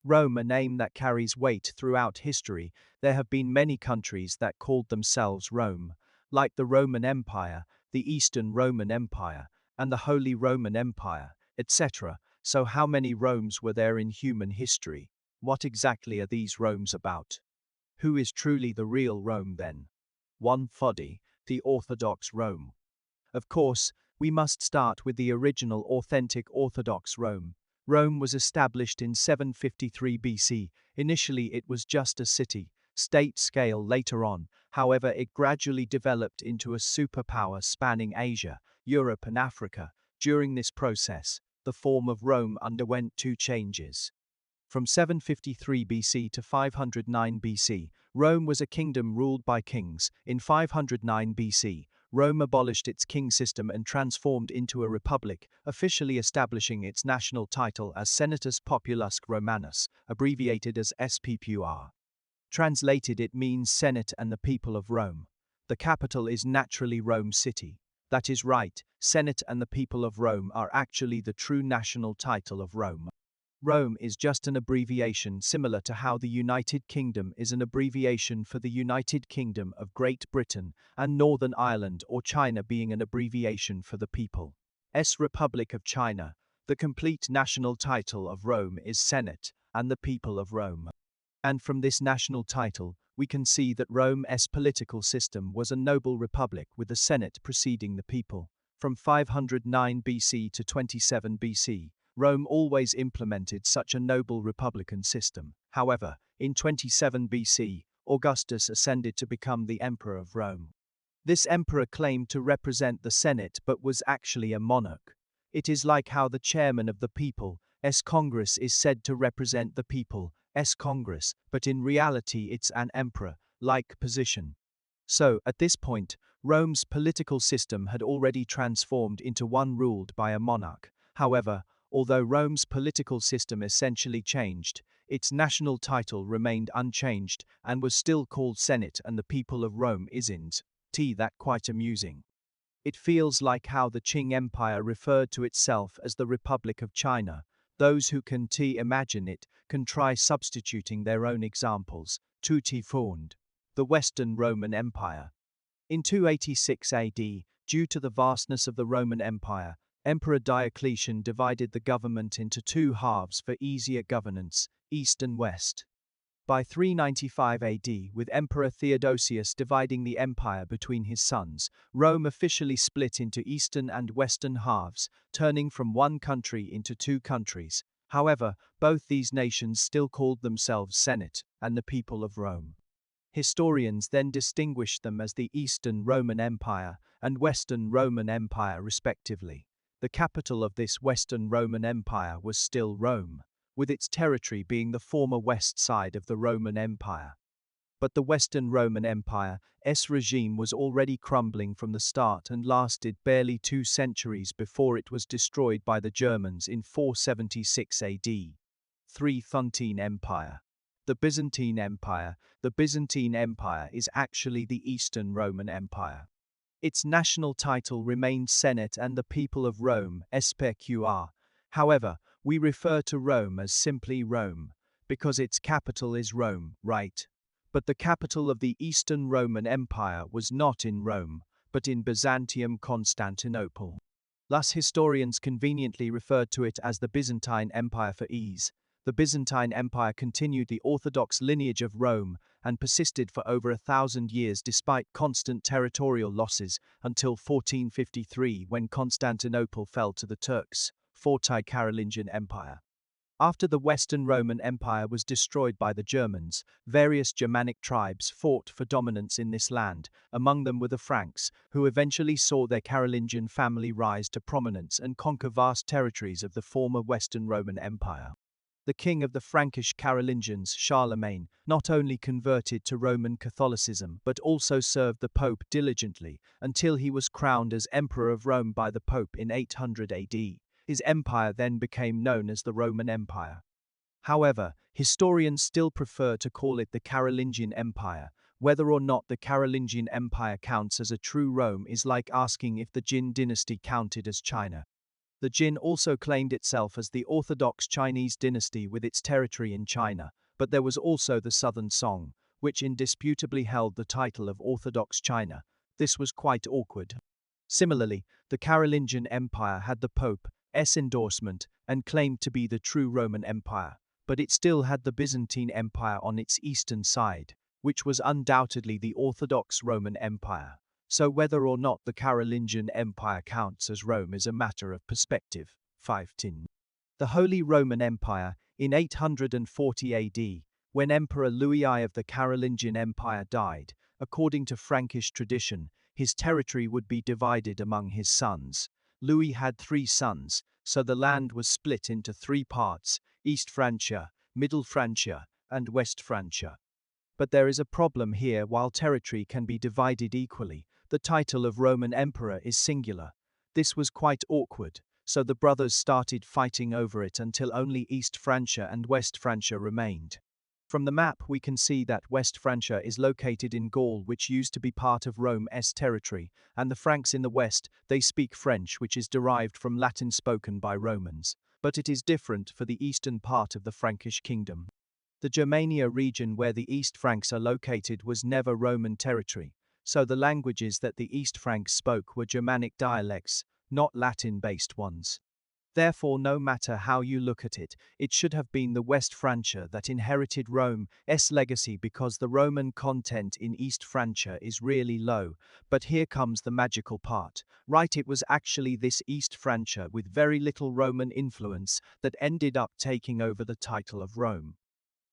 Rome, a name that carries weight throughout history, there have been many countries that called themselves Rome, like the Roman Empire, the Eastern Roman Empire, and the Holy Roman Empire, etc. So how many Romes were there in human history? What exactly are these Romes about? Who is truly the real Rome then? 1. Foddy, the Orthodox Rome. Of course, we must start with the original authentic Orthodox Rome. Rome was established in 753 BC. Initially, it was just a city, state scale later on. However, it gradually developed into a superpower spanning Asia, Europe, and Africa. During this process, the form of Rome underwent two changes. From 753 BC to 509 BC, Rome was a kingdom ruled by kings. In 509 BC, Rome abolished its king system and transformed into a republic, officially establishing its national title as Senatus Populusque Romanus, abbreviated as SPPR. Translated, it means Senate and the people of Rome. The capital is naturally Rome City. That is right, Senate and the people of Rome are actually the true national title of Rome. Rome is just an abbreviation similar to how the United Kingdom is an abbreviation for the United Kingdom of Great Britain and Northern Ireland, or China being an abbreviation for the People's Republic of China. The complete national title of Rome is Senate and the people of Rome. And from this national title, we can see that Rome's political system was a noble republic with the Senate preceding the people. From 509 BC to 27 BC, Rome always implemented such a noble republican system. However, in 27 BC, Augustus ascended to become the emperor of Rome. This emperor claimed to represent the Senate but was actually a monarch. It is like how the chairman of the People's Congress is said to represent the People's Congress, but in reality it's an emperor-like position. So, at this point, Rome's political system had already transformed into one ruled by a monarch. However, although Rome's political system essentially changed, its national title remained unchanged and was still called Senate and the people of Rome. Isn't that quite amusing? It feels like how the Qing Empire referred to itself as the Republic of China. Those who can imagine it can try substituting their own examples. Tutti formed the Western Roman Empire. In 286 AD, due to the vastness of the Roman Empire, Emperor Diocletian divided the government into two halves for easier governance, East and West. By 395 AD, with Emperor Theodosius dividing the empire between his sons, Rome officially split into eastern and western halves, turning from one country into two countries. However, both these nations still called themselves Senate and the people of Rome. Historians then distinguished them as the Eastern Roman Empire and Western Roman Empire respectively. The capital of this Western Roman Empire was still Rome, with its territory being the former west side of the Roman Empire. But the Western Roman Empire's regime was already crumbling from the start and lasted barely 2 centuries before it was destroyed by the Germans in 476 AD. 3. Thuntine Empire. The Byzantine Empire. The Byzantine Empire is actually the Eastern Roman Empire. Its national title remained Senate and the people of Rome, SPQR. However, we refer to Rome as simply Rome, because its capital is Rome, right? But the capital of the Eastern Roman Empire was not in Rome, but in Byzantium, Constantinople. Thus historians conveniently referred to it as the Byzantine Empire for ease. The Byzantine Empire continued the Orthodox lineage of Rome and persisted for over 1,000 years despite constant territorial losses until 1453 when Constantinople fell to the Turks. 4. Carolingian Empire. After the Western Roman Empire was destroyed by the Germans, various Germanic tribes fought for dominance in this land. Among them were the Franks, who eventually saw their Carolingian family rise to prominence and conquer vast territories of the former Western Roman Empire. The king of the Frankish Carolingians, Charlemagne, not only converted to Roman Catholicism but also served the Pope diligently until he was crowned as Emperor of Rome by the Pope in 800 AD. His empire then became known as the Roman Empire. However, historians still prefer to call it the Carolingian Empire. Whether or not the Carolingian Empire counts as a true Rome is like asking if the Jin dynasty counted as China. The Jin also claimed itself as the Orthodox Chinese dynasty with its territory in China, but there was also the Southern Song, which indisputably held the title of Orthodox China. This was quite awkward. Similarly, the Carolingian Empire had the Pope's endorsement and claimed to be the true Roman Empire, but it still had the Byzantine Empire on its eastern side, which was undoubtedly the Orthodox Roman Empire. So whether or not the Carolingian Empire counts as Rome is a matter of perspective. 510. The Holy Roman Empire, in 840 AD, when Emperor Louis I of the Carolingian Empire died, according to Frankish tradition, his territory would be divided among his sons. Louis had 3 sons, so the land was split into 3 parts: East Francia, Middle Francia, and West Francia. But there is a problem here. While territory can be divided equally, the title of Roman Emperor is singular. This was quite awkward, so the brothers started fighting over it until only East Francia and West Francia remained. From the map we can see that West Francia is located in Gaul, which used to be part of Rome's territory, and the Franks in the west, they speak French, which is derived from Latin spoken by Romans, but it is different for the eastern part of the Frankish kingdom. The Germania region where the East Franks are located was never Roman territory, so the languages that the East Franks spoke were Germanic dialects, not Latin-based ones. Therefore, no matter how you look at it, it should have been the West Francia that inherited Rome's legacy, because the Roman content in East Francia is really low. But here comes the magical part, right? It was actually this East Francia with very little Roman influence that ended up taking over the title of Rome.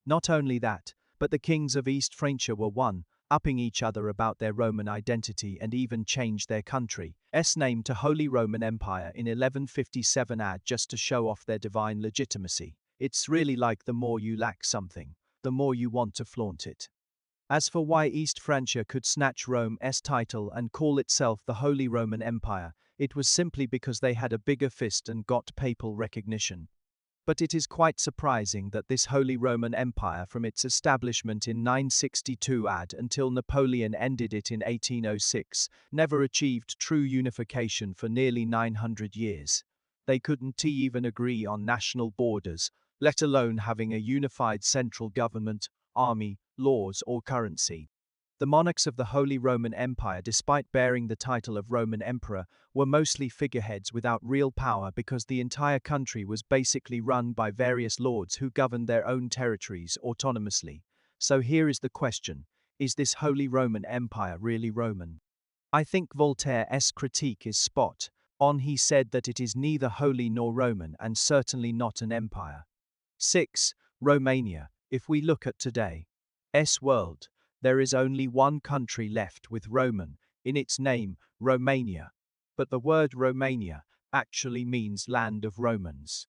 Not only that, but the kings of East Francia were upping each other about their Roman identity and even changed their country's name to Holy Roman Empire in 1157 AD just to show off their divine legitimacy. It's really like the more you lack something, the more you want to flaunt it. As for why East Francia could snatch Rome's title and call itself the Holy Roman Empire, it was simply because they had a bigger fist and got papal recognition. But it is quite surprising that this Holy Roman Empire, from its establishment in 962 AD until Napoleon ended it in 1806, never achieved true unification for nearly 900 years. They couldn't even agree on national borders, let alone having a unified central government, army, laws, or currency. The monarchs of the Holy Roman Empire, despite bearing the title of Roman Emperor, were mostly figureheads without real power, because the entire country was basically run by various lords who governed their own territories autonomously. So here is the question: is this Holy Roman Empire really Roman? I think Voltaire's critique is spot on. He said that it is neither holy nor Roman, and certainly not an empire. 6. Romania. If we look at today's world, there is only one country left with Roman in its name, Romania. But the word Romania actually means land of Romans.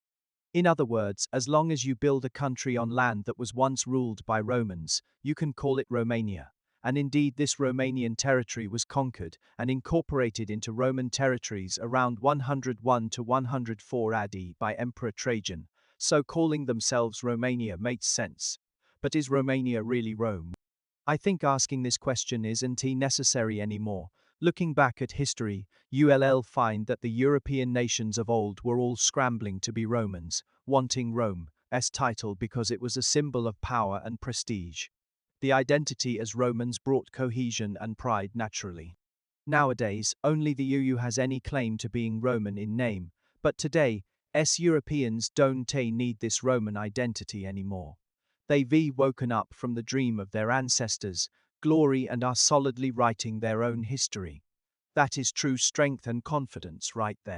In other words, as long as you build a country on land that was once ruled by Romans, you can call it Romania. And indeed, this Romanian territory was conquered and incorporated into Roman territories around 101 to 104 AD by Emperor Trajan, so calling themselves Romania makes sense. But is Romania really Rome? I think asking this question isn't necessary anymore. Looking back at history, you'll find that the European nations of old were all scrambling to be Romans, wanting Rome's title because it was a symbol of power and prestige. The identity as Romans brought cohesion and pride naturally. Nowadays, only the EU has any claim to being Roman in name, but today, Europeans don't need this Roman identity anymore. They've woken up from the dream of their ancestors' glory and are solidly writing their own history. That is true strength and confidence right there.